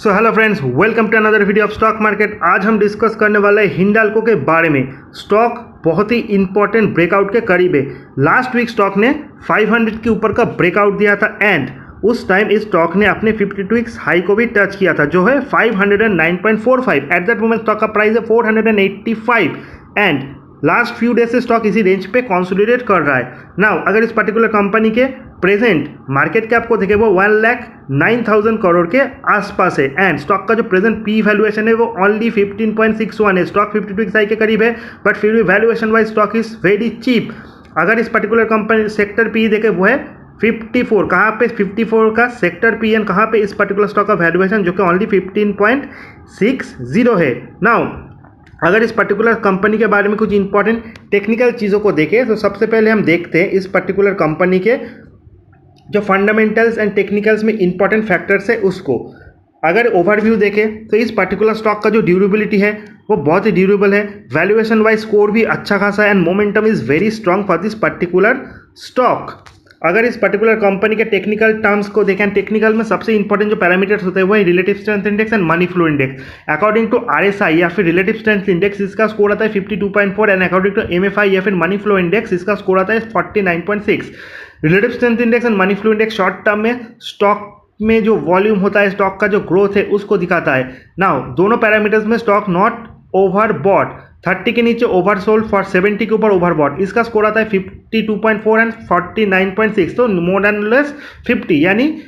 So hello friends, welcome to another video of stock market. आज हम discuss करने वाले हैं हिंडाल्को के बारे में। स्टॉक बहुत ही इंपॉर्टेंट ब्रेकआउट के करीब है। लास्ट वीक स्टॉक ने 500 के ऊपर का ब्रेकआउट दिया था एंड उस टाइम इस स्टॉक ने अपने 52 वीक्स हाई को भी टच किया था, जो है 509.45। एट दैट मोमेंट स्टॉक का प्राइस है 485 एंड लास्ट फ्यू डेज से स्टॉक इसी रेंज पे कंसोलिडेट कर रहा है। नाउ अगर इस पर्टिकुलर कंपनी के प्रेजेंट मार्केट कैप को देखें वो 1,09,000 करोड़ के आसपास है एंड स्टॉक का जो प्रेजेंट पी वैल्यूएशन है वो ओनली 15.61 है। स्टॉक 52 हाई के करीब है बट फिर भी valuation wise stock is very cheap. अगर इस पर्टिकुलर कंपनी सेक्टर पी देखे वो है 54। कहाँ पे 54 का सेक्टर पी एंड कहाँ पे इस पर्टिकुलर स्टॉक का वैल्यूएशन जो कि ओनली 15.60 है। नाउ अगर इस पर्टिकुलर कंपनी के बारे में कुछ इंपॉर्टेंट टेक्निकल चीज़ों को देखें तो सबसे पहले हम देखते हैं इस पर्टिकुलर कंपनी के जो फंडामेंटल्स एंड टेक्निकल्स में इंपॉर्टेंट फैक्टर्स है उसको। अगर ओवरव्यू देखें तो इस पर्टिकुलर स्टॉक का जो ड्यूरेबिलिटी है वो बहुत ही ड्यूरेबल है। वैल्यूएशन वाइज स्कोर भी अच्छा खासा है and momentum is very strong for this particular stock. अगर इस पर्टिकुलर कंपनी के टेक्निकल टर्म्स को देखें, टेक्निकल में सबसे इंपॉर्टेंट जो पैरामीटर्स होते हैं वो है relative strength index and money flow index. According to RSI या फिर रिलेटिव स्ट्रेंथ इंडेक्स इसका स्कोर आता है 52.4 एंड अकॉर्डिंग टू एमएफआई या फिर मनी फ्लो इंडेक्स इसका स्कोर आता है 49.6। Relative strength index and money flow index short term में स्टॉक में जो वॉल्यूम होता है, स्टॉक का जो ग्रोथ है उसको दिखाता है। नाउ दोनों पैरामीटर्स में स्टॉक नॉट ओवरबॉट, 30 के नीचे ओवरसोल्ड फॉर 70 के ऊपर ओवरबॉट। इसका स्कोर आता है 52.4 एंड 49.6, तो मोर देन लेस 50, यानी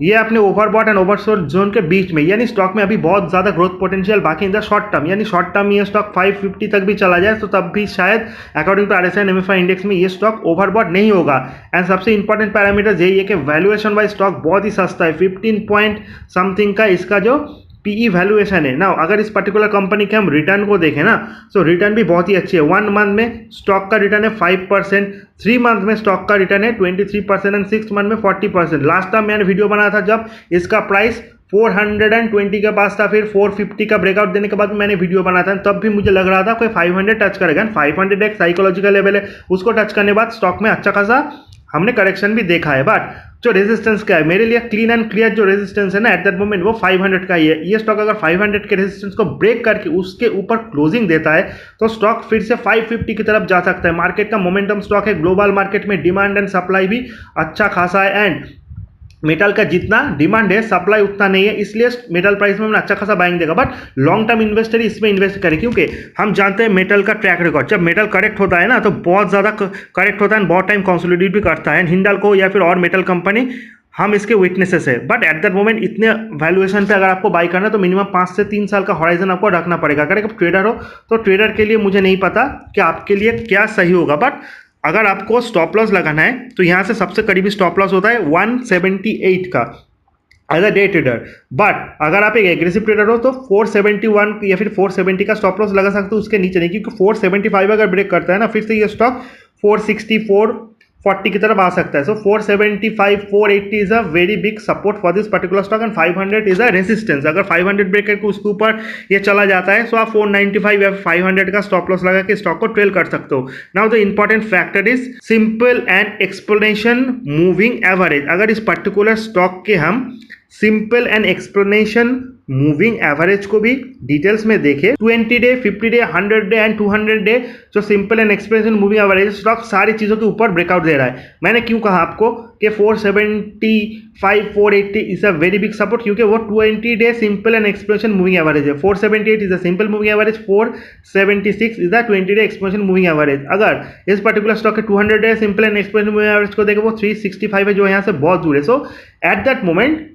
ये अपने ओवरबॉट एंड ओवरसोल्ड जोन के बीच में, यानी स्टॉक में अभी बहुत ज़्यादा ग्रोथ पोटेंशियल बाकी इन द शॉर्ट टर्म। यानी शॉर्ट टर्म में ये स्टॉक 550 तक भी चला जाए तो तब भी शायद according to RSI and MFI index में ये स्टॉक ओवरबॉट नहीं होगा। एंड सबसे इंपॉर्टेंट पैरामीटर यही है कि वैल्यूएशन वाइज स्टॉक बहुत ही सस्ता है। 15 पॉइंट समथिंग का इसका जो पीई वैल्यूएशन है। ना अगर इस पर्टिकुलर कंपनी के हम रिटर्न को देखें ना तो रिटर्न भी बहुत ही अच्छी है। 1 मंथ में स्टॉक का रिटर्न है 5%, 3 मंथ में स्टॉक का रिटर्न है 23% एंड 6 मंथ में 40%। लास्ट टाइम मैंने वीडियो बनाया था जब इसका प्राइस 420 के पास था, फिर 450 का ब्रेकआउट देने के बाद मैंने वीडियो बनाया था, तब भी मुझे लग रहा था कोई 500 टच करेगा। 500 एक साइकोलॉजिकल लेवल है, उसको टच करने बाद स्टॉक में अच्छा खासा हमने करेक्शन भी देखा है। बट जो रेजिस्टेंस क्या है, मेरे लिए क्लीन एंड क्लियर जो रेजिस्टेंस है ना एट दैट मोमेंट वो 500 का ही है। ये स्टॉक अगर 500 के रेजिस्टेंस को ब्रेक करके उसके ऊपर क्लोजिंग देता है तो स्टॉक फिर से 550 की तरफ जा सकता है। मार्केट का मोमेंटम स्टॉक है, ग्लोबल मार्केट में डिमांड एंड सप्लाई भी अच्छा खासा है एंड मेटल का जितना डिमांड है सप्लाई उतना नहीं है, इसलिए मेटल प्राइस में हमने अच्छा खासा बाइंग देगा। बट लॉन्ग टर्म इन्वेस्टर इसमें इन्वेस्ट करें क्योंकि हम जानते हैं मेटल का ट्रैक रिकॉर्ड, जब मेटल करेक्ट होता है ना तो बहुत ज़्यादा करेक्ट होता है, बहुत टाइम कंसोलिडेट भी करता है। हिंडाल्को या फिर और मेटल कंपनी हम इसके विटनेसेस है। बट एट दैट मोमेंट इतने वैल्यूएशन पे अगर आपको बाई करना है तो मिनिमम 5 से 3 साल का हॉराइजन आपको रखना पड़ेगा। अगर आप ट्रेडर हो तो ट्रेडर के लिए मुझे नहीं पता कि आपके लिए क्या सही होगा, बट अगर आपको स्टॉप लॉस लगाना है तो यहाँ से सबसे करीबी स्टॉप लॉस होता है 178 का as a day trader. But अगर आप एक एग्रेसिव ट्रेडर हो तो 471 या फिर 470 का स्टॉप लॉस लगा सकते हो, उसके नीचे नहीं, क्योंकि 475 अगर ब्रेक करता है ना फिर से ये स्टॉक 460-440 की तरफ आ सकता है। सो 475 480 is a very big support for this particular stock and 500 is a resistance. अगर 500 ब्रेक करके उसके ऊपर ये चला जाता है तो आप 495 या 500 का स्टॉप लॉस लगा के स्टॉक को ट्रेल कर सकते हो। Now the important factor is simple and explanation moving average. अगर इस पर्टिकुलर स्टॉक के हम simple and explanation moving average को भी डिटेल्स में देखें, 20 day 50 day 100 day and 200 day जो simple and explanation moving average stock सारी चीज़ों के ऊपर ब्रेकआउट दे रहा है। मैंने क्यों कहा आपको कि 475 480 is a very big support, क्योंकि वो 20 day simple and explanation moving average है। 478 is a simple moving average, 476 is a 20 day explanation moving average. अगर इस पर्टिकुलर स्टॉक के 200 day simple and explanation moving average को देखें वो 365 है, जो यहाँ से बहुत दूर है। सो eight that moment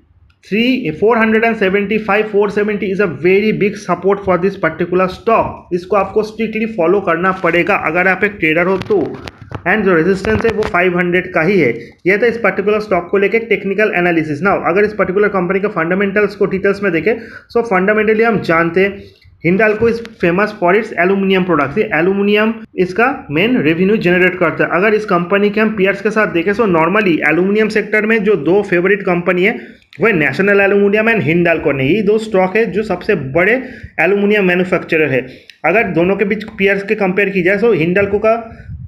475 470 is a very big support for this particular stock। इसको आपको स्ट्रिक्टली फॉलो करना पड़ेगा अगर आप एक ट्रेडर हो तो। एंड जो रेजिस्टेंस है वो 500 का ही है। यह था इस पर्टिकुलर स्टॉक को लेके टेक्निकल एनालिसिस। नाउ अगर इस पर्टिकुलर कंपनी के फंडामेंटल्स को डिटेल्स में देखें सो फंडामेंटली हम जानते हैं Hindalco is famous for its aluminium products. ये एल्यूमिनियम इसका मेन रेवेन्यू जनरेट करता है। अगर इस कंपनी के हम पीयर्स के साथ देखें सो नॉर्मली एल्यूमिनियम सेक्टर में जो दो फेवरेट कंपनी है वह नेशनल एल्यूमिनियम एंड हिंडाल्को ने, यही दो स्टॉक है जो सबसे बड़े एल्यूमिनियम मैन्युफैक्चरर है। अगर दोनों के बीच पीयर्स के कंपेयर की जाए तो हिंडाल्को का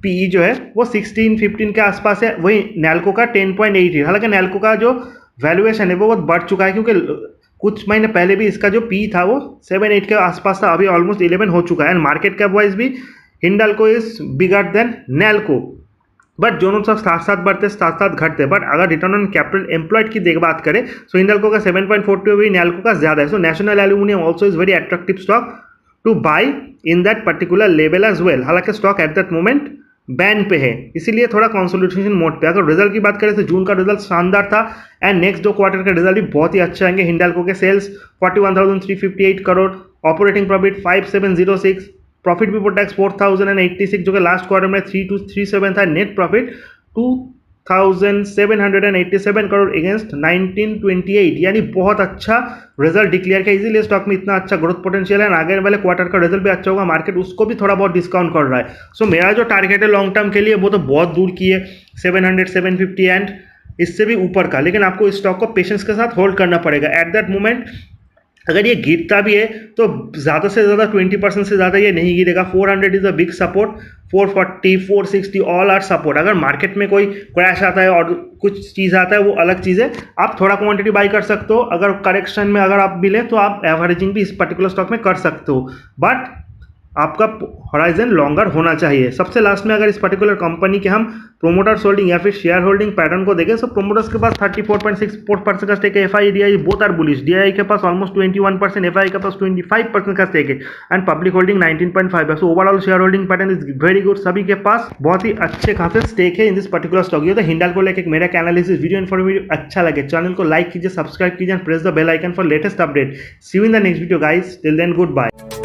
पीई जो है वो 16-15 के आसपास है, वही नैल्को का 10.8 है। हालांकि नैल्को का जो वैल्यूएशन है वो बहुत बढ़ चुका है क्योंकि कुछ महीने पहले भी इसका जो पी था वो 7-8 के आसपास था, अभी ऑलमोस्ट 11 हो चुका है। एंड मार्केट कैप वाइज भी Hindalco is bigger than NALCO, but दोनों सब साथ साथ बढ़ते साथ साथ घटते। बट अगर रिटर्न ऑन कैपिटल एम्प्लॉयड की बात करें सो हिंडाल्को का 7.42 भी नैल्को का ज़्यादा है। So national aluminium also is very attractive stock to buy in that particular level as well. हालांकि stock at that moment ban पे है, इसीलिए थोड़ा कंसोलिडेशन मोड पे। अगर रिजल्ट की बात करें तो जून का रिजल्ट शानदार था एंड नेक्स्ट 2 क्वार्टर का रिजल्ट भी बहुत ही अच्छा आएंगे। हिंडाल्को के sales 41,358 crore, operating profit 5,706, profit before tax 4,086 जो कि लास्ट क्वार्टर में 3,237 था, नेट प्रॉफिट 2,787 करोड़ अगेंस्ट 1,928, यानी बहुत अच्छा रिजल्ट डिक्लेयर किया। इसीलिए स्टॉक में इतना अच्छा ग्रोथ पोटेंशियल है। आगे वाले क्वार्टर का रिजल्ट भी अच्छा होगा, मार्केट उसको भी थोड़ा बहुत डिस्काउंट कर रहा है। सो मेरा जो टारगेट है लॉन्ग टर्म के लिए वो तो बहुत दूर की है, 700 750 एंड इससे भी ऊपर का, लेकिन आपको इस स्टॉक को पेशेंस के साथ होल्ड करना पड़ेगा। एट दैट मोमेंट अगर ये गिरता भी है तो ज़्यादा से ज़्यादा 20% से ज़्यादा ये नहीं गिरेगा। 400 is a big support, 440 460 all are support. अगर मार्केट में कोई क्रैश आता है और कुछ चीज़ आता है वो अलग चीज़ है, आप थोड़ा क्वांटिटी बाई कर सकते हो। अगर करेक्शन में अगर आप मिले तो आप एवरेजिंग भी इस पर्टिकुलर स्टॉक में कर सकते हो, बट आपका होराइजन लॉन्गर होना चाहिए। सबसे लास्ट में अगर इस पर्टिकुलर कंपनी के हम प्रोमोटर्स होल्डिंग या फिर शेयर होल्डिंग पैटर्न को देखें तो प्रोमोटर्स के पास 34.64% का स्टेक है, FI DI both are bullish. DI के पास ऑलमोस्ट 21%, एफआई के पास 25% का स्टेक है एंड पब्लिक होल्डिंग 19.5 है। So overall share holding pattern is very good, सभी के पास बहुत ही अच्छे खासे स्टेक है इन दिस पर्टिकुलर स्टॉक। ये तो हिंडाल्को लेके एक मेरा एनालिसिस वीडियो इन्फॉर्मेटिव अच्छा लगे चैनल को लाइक कीजिए, सब्सक्राइब कीजिए and press the bell icon for latest update. See you in the next video guys, till then good bye.